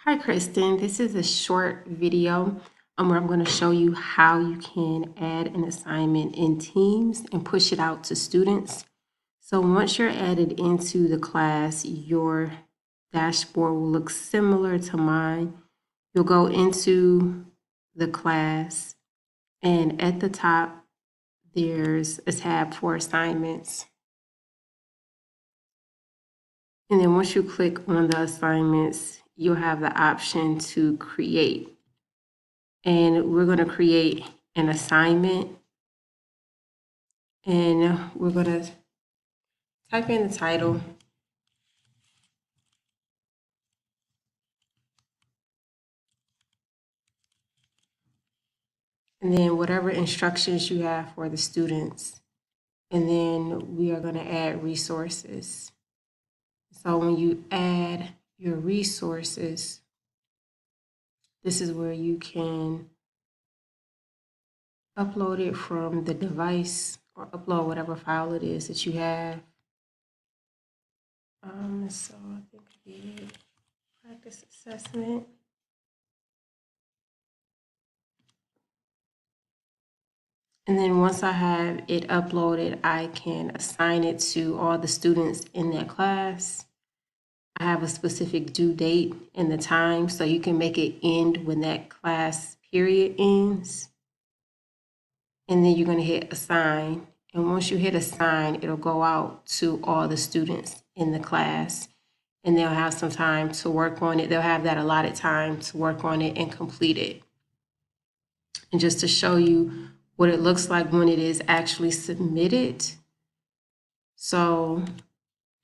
Hi, Kristen. This is a short video where I'm going to show you how you can add an assignment in Teams and push it out to students. So once you're added into the class, your dashboard will look similar to mine. You'll go into the class, and at the top, there's a tab for assignments. And then once you click on the assignments, you'll have the option to create. And we're going to create an assignment, and we're going to type in the title, and then whatever instructions you have for the students, and then we are going to add resources. So when you add your resources, this is where you can upload it from the device or upload whatever file it is that you have. So I think I did practice assessment. And then once I have it uploaded, I can assign it to all the students in that class. I have a specific due date and the time, so you can make it end when that class period ends. And then you're going to hit assign. And once you hit assign, it'll go out to all the students in the class, and they'll have some time to work on it. They'll have that allotted time to work on it and complete it. And just to show you what it looks like when it is actually submitted. So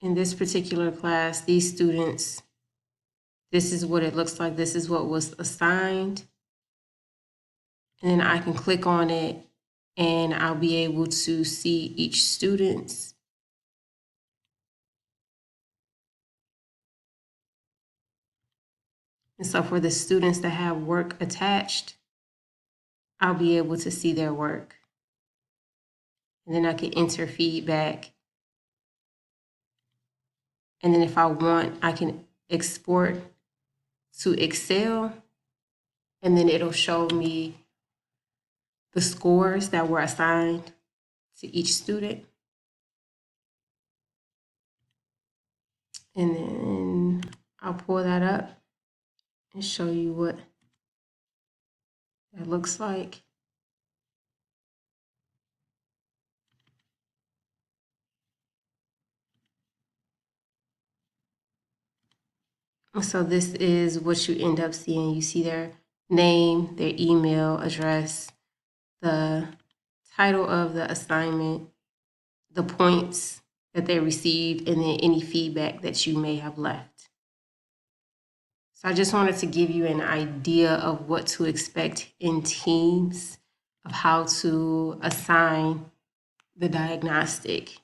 in this particular class, these students, this is what it looks like. This is what was assigned. And then I can click on it and I'll be able to see each student's. And so for the students that have work attached, I'll be able to see their work. And then I can enter feedback. And then if I want, I can export to Excel, and then it'll show me the scores that were assigned to each student. And then I'll pull that up and show you what that looks like. So this is what you end up seeing. You see their name, their email address, the title of the assignment, the points that they received, and then any feedback that you may have left. So I just wanted to give you an idea of what to expect in Teams, of how to assign the diagnostic